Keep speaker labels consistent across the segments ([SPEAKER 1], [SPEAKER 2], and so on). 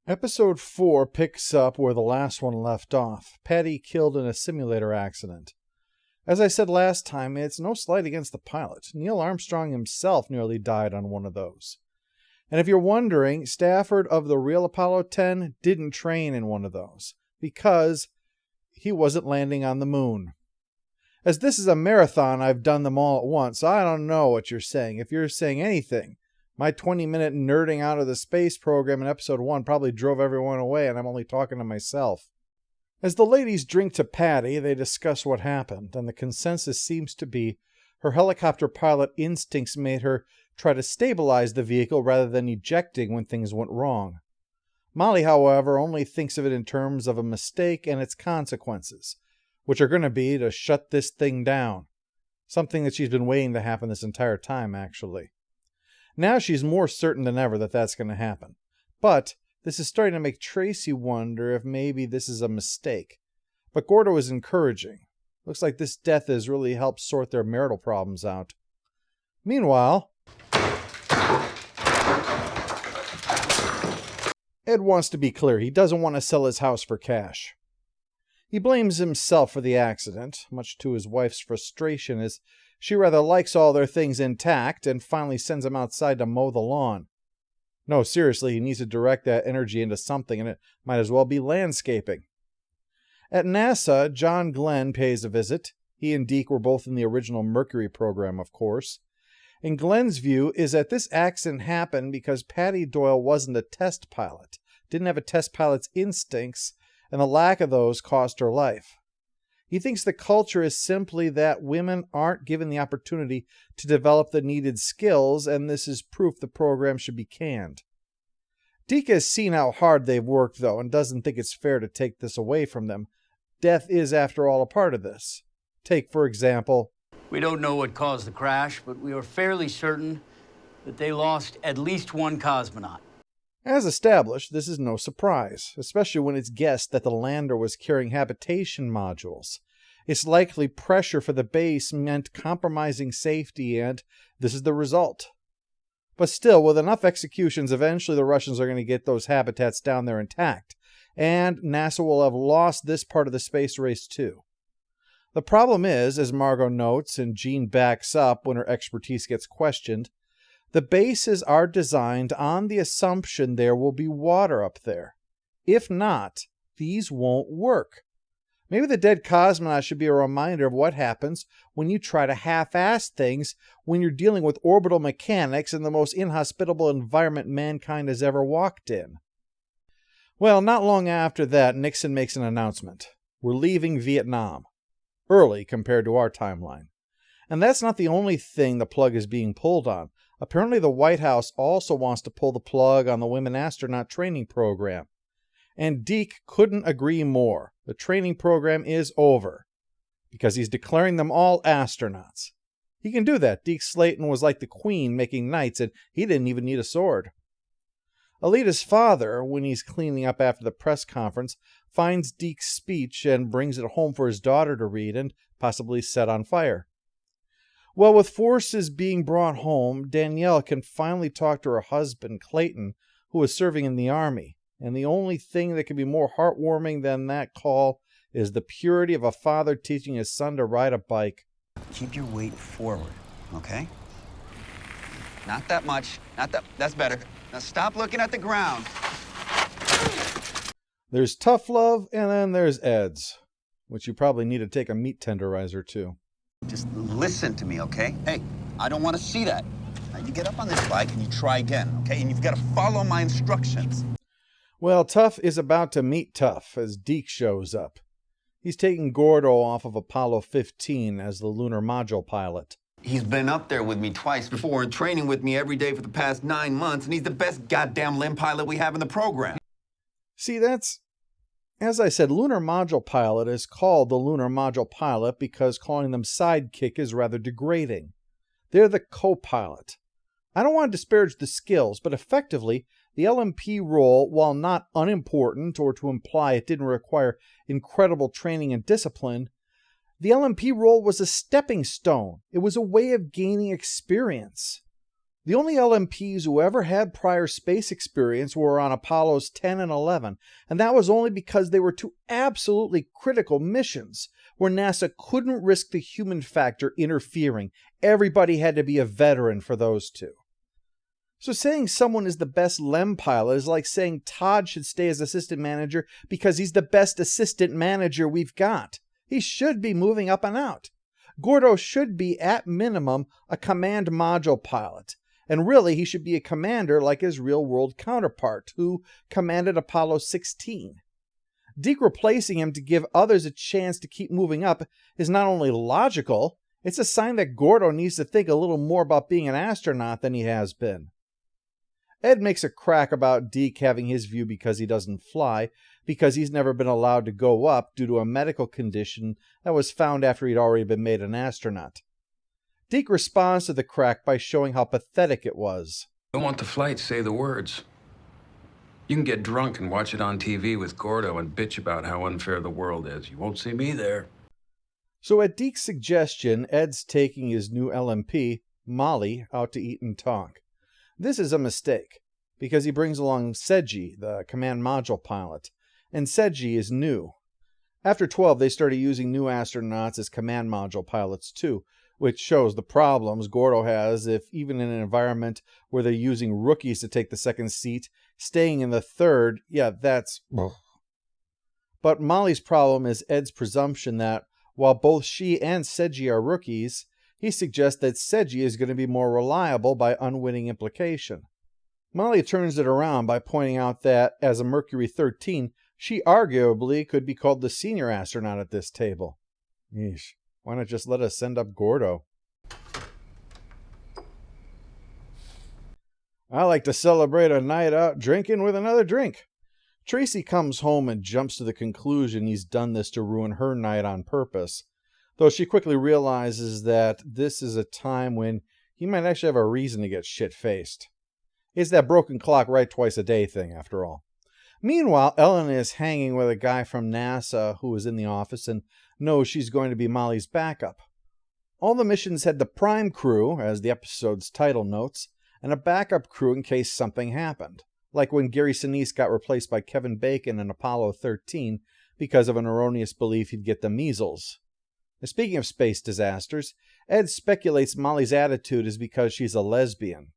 [SPEAKER 1] Episode 4 picks up where the last one left off. Patty killed in a simulator accident. As I said last time, it's no slight against the pilot. Neil Armstrong himself nearly died on one of those. And if you're wondering, Stafford of the real Apollo 10 didn't train in one of those because he wasn't landing on the moon. As this is a marathon, I've done them all at once, so I don't know what you're saying. If you're saying anything, my 20-minute nerding out of the space program in episode 1 probably drove everyone away, and I'm only talking to myself. As the ladies drink to Patty, they discuss what happened, and the consensus seems to be her helicopter pilot instincts made her try to stabilize the vehicle rather than ejecting when things went wrong. Molly, however, only thinks of it in terms of a mistake and its consequences, which are going to be to shut this thing down. Something that she's been waiting to happen this entire time, actually. Now she's more certain than ever that that's going to happen. But this is starting to make Tracy wonder if maybe this is a mistake. But Gordo is encouraging. Looks like this death has really helped sort their marital problems out. Meanwhile, Ed wants to be clear. He doesn't want to sell his house for cash. He blames himself for the accident, much to his wife's frustration, as she rather likes all their things intact and finally sends him outside to mow the lawn. No, seriously, he needs to direct that energy into something, and it might as well be landscaping. At NASA, John Glenn pays a visit. He and Deke were both in the original Mercury program, of course. And Glenn's view is that this accident happened because Patty Doyle wasn't a test pilot, didn't have a test pilot's instincts, and the lack of those cost her life. He thinks the culture is simply that women aren't given the opportunity to develop the needed skills, and this is proof the program should be canned. Deke has seen how hard they've worked, though, and doesn't think it's fair to take this away from them. Death is, after all, a part of this. Take, for example...
[SPEAKER 2] We don't know what caused the crash, but we are fairly certain that they lost at least one cosmonaut.
[SPEAKER 1] As established, this is no surprise, especially when it's guessed that the lander was carrying habitation modules. It's likely pressure for the base meant compromising safety, and this is the result. But still, with enough executions, eventually the Russians are going to get those habitats down there intact, and NASA will have lost this part of the space race too. The problem is, as Margot notes and Jean backs up when her expertise gets questioned, the bases are designed on the assumption there will be water up there. If not, these won't work. Maybe the dead cosmonaut should be a reminder of what happens when you try to half-ass things when you're dealing with orbital mechanics in the most inhospitable environment mankind has ever walked in. Well, not long after that, Nixon makes an announcement. We're leaving Vietnam. Early compared to our timeline. And that's not the only thing the plug is being pulled on. Apparently the White House also wants to pull the plug on the women astronaut training program. And Deke couldn't agree more. The training program is over. Because he's declaring them all astronauts. He can do that. Deke Slayton was like the queen making knights, and he didn't even need a sword. Alita's father, when he's cleaning up after the press conference, finds Deke's speech and brings it home for his daughter to read and possibly set on fire. Well, with forces being brought home, Danielle can finally talk to her husband, Clayton, who is serving in the Army. And the only thing that can be more heartwarming than that call is the purity of a father teaching his son to ride a bike.
[SPEAKER 3] Keep your weight forward, okay? Not that much. That's better. Now stop looking at the ground.
[SPEAKER 1] There's tough love, and then there's Ed's, which you probably need to take a meat tenderizer to.
[SPEAKER 3] Just listen to me, okay? Hey, I don't want to see that. Now you get up on this bike and you try again, okay? And you've got to follow my instructions.
[SPEAKER 1] Well, Tough is about to meet Tough as Deke shows up. He's taking Gordo off of Apollo 15 as the lunar module pilot.
[SPEAKER 4] He's been up there with me twice before and training with me every day for the past 9 months, and he's the best goddamn limb pilot we have in the program.
[SPEAKER 1] See, that's... As I said, lunar module pilot is called the lunar module pilot because calling them sidekick is rather degrading. They're the co-pilot. I don't want to disparage the skills, but effectively, the LMP role, while not unimportant or to imply it didn't require incredible training and discipline, the LMP role was a stepping stone. It was a way of gaining experience. The only LMPs who ever had prior space experience were on Apollos 10 and 11, and that was only because they were two absolutely critical missions where NASA couldn't risk the human factor interfering. Everybody had to be a veteran for those two. So saying someone is the best LEM pilot is like saying Todd should stay as assistant manager because he's the best assistant manager we've got. He should be moving up and out. Gordo should be, at minimum, a command module pilot. And really, he should be a commander like his real-world counterpart, who commanded Apollo 16. Deke replacing him to give others a chance to keep moving up is not only logical, it's a sign that Gordo needs to think a little more about being an astronaut than he has been. Ed makes a crack about Deke having his view because he doesn't fly, because he's never been allowed to go up due to a medical condition that was found after he'd already been made an astronaut. Deke responds to the crack by showing how pathetic it was.
[SPEAKER 5] Don't want the flight, say the words. You can get drunk and watch it on TV with Gordo and bitch about how unfair the world is. You won't see me there.
[SPEAKER 1] So at Deke's suggestion, Ed's taking his new LMP, Molly, out to eat and talk. This is a mistake, because he brings along Seji, the command module pilot, and Seji is new. After 12, they started using new astronauts as command module pilots too, which shows the problems Gordo has if, even in an environment where they're using rookies to take the second seat, staying in the third, that's... But Molly's problem is Ed's presumption that, while both she and Seji are rookies, he suggests that Seji is going to be more reliable by unwitting implication. Molly turns it around by pointing out that, as a Mercury 13, she arguably could be called the senior astronaut at this table. Yeesh, why not just let us send up Gordo? I like to celebrate a night out drinking with another drink. Tracy comes home and jumps to the conclusion he's done this to ruin her night on purpose, though she quickly realizes that this is a time when he might actually have a reason to get shit-faced. It's that broken clock right twice a day thing, after all. Meanwhile, Ellen is hanging with a guy from NASA who is in the office and knows she's going to be Molly's backup. All the missions had the prime crew, as the episode's title notes, and a backup crew in case something happened, like when Gary Sinise got replaced by Kevin Bacon in Apollo 13 because of an erroneous belief he'd get the measles. Speaking of space disasters, Ed speculates Molly's attitude is because she's a lesbian.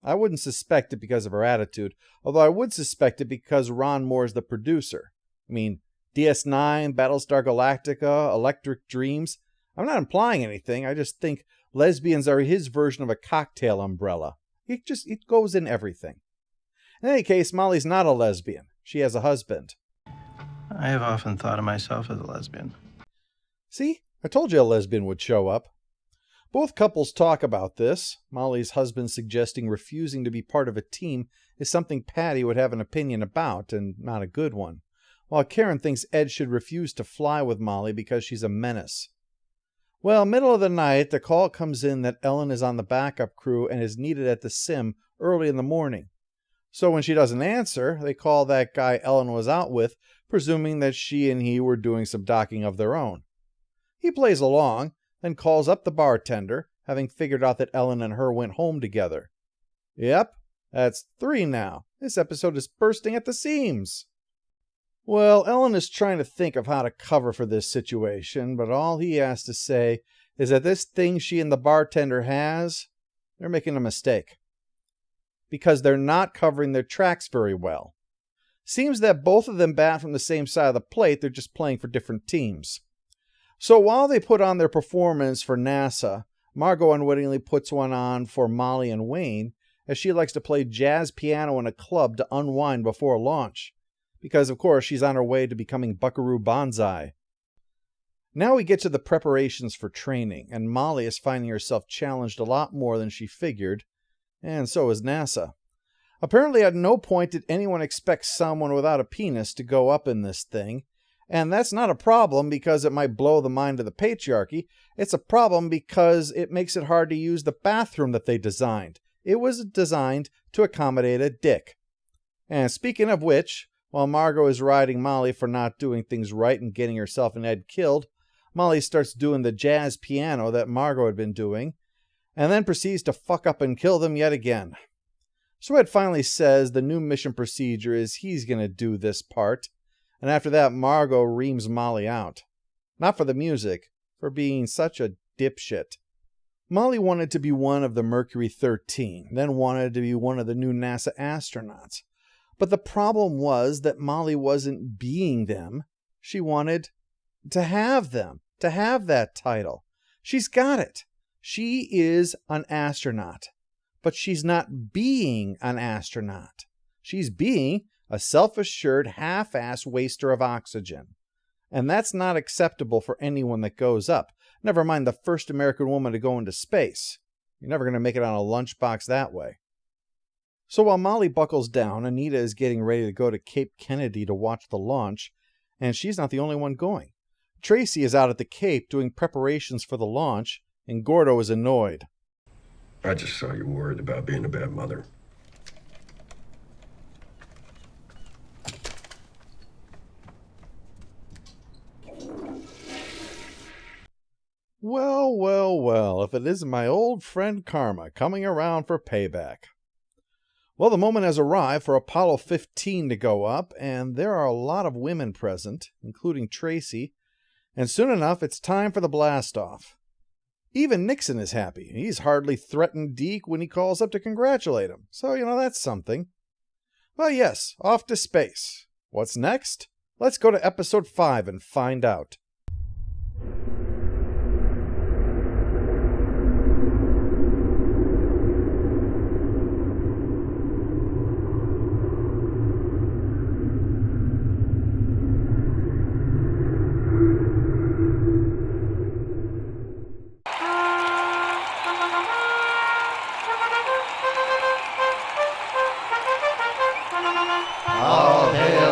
[SPEAKER 1] I wouldn't suspect it because of her attitude, although I would suspect it because Ron Moore's the producer. I mean, DS9, Battlestar Galactica, Electric Dreams. I'm not implying anything, I just think lesbians are his version of a cocktail umbrella. It goes in everything. In any case, Molly's not a lesbian. She has a husband.
[SPEAKER 6] I have often thought of myself as a lesbian.
[SPEAKER 1] See? I told you a lesbian would show up. Both couples talk about this, Molly's husband suggesting refusing to be part of a team is something Patty would have an opinion about, and not a good one, while Karen thinks Ed should refuse to fly with Molly because she's a menace. Well, middle of the night, the call comes in that Ellen is on the backup crew and is needed at the sim early in the morning. So when she doesn't answer, they call that guy Ellen was out with, presuming that she and he were doing some docking of their own. He plays along, then calls up the bartender, having figured out that Ellen and her went home together. Yep, that's 3 now. This episode is bursting at the seams. Well, Ellen is trying to think of how to cover for this situation, but all he has to say is that this thing she and the bartender has, they're making a mistake. Because they're not covering their tracks very well. Seems that both of them bat from the same side of the plate, they're just playing for different teams. So while they put on their performance for NASA, Margot unwittingly puts one on for Molly and Wayne, as she likes to play jazz piano in a club to unwind before launch. Because, of course, she's on her way to becoming Buckaroo Banzai. Now we get to the preparations for training, and Molly is finding herself challenged a lot more than she figured, and so is NASA. Apparently at no point did anyone expect someone without a penis to go up in this thing, and that's not a problem because it might blow the mind of the patriarchy. It's a problem because it makes it hard to use the bathroom that they designed. It was designed to accommodate a dick. And speaking of which, while Margot is riding Molly for not doing things right and getting herself and Ed killed, Molly starts doing the jazz piano that Margot had been doing, and then proceeds to fuck up and kill them yet again. So Ed finally says the new mission procedure is he's going to do this part, and after that Margot reams Molly out. Not for the music, for being such a dipshit. Molly wanted to be one of the Mercury 13, then wanted to be one of the new NASA astronauts. But the problem was that Molly wasn't being them. She wanted to have them, to have that title. She's got it. She is an astronaut. But she's not being an astronaut. She's being a self-assured, half-ass waster of oxygen. And that's not acceptable for anyone that goes up. Never mind the first American woman to go into space. You're never going to make it on a lunchbox that way. So while Molly buckles down, Anita is getting ready to go to Cape Kennedy to watch the launch, and she's not the only one going. Tracy is out at the Cape doing preparations for the launch, and Gordo is annoyed.
[SPEAKER 7] I just saw you worried about being a bad mother.
[SPEAKER 1] Well, well, well, if it isn't my old friend Karma coming around for payback. Well, the moment has arrived for Apollo 15 to go up, and there are a lot of women present, including Tracy, and soon enough it's time for the blast-off. Even Nixon is happy. He's hardly threatened Deke when he calls up to congratulate him, so, that's something. Well, yes, off to space. What's next? Let's go to episode 5 and find out.
[SPEAKER 8] All hail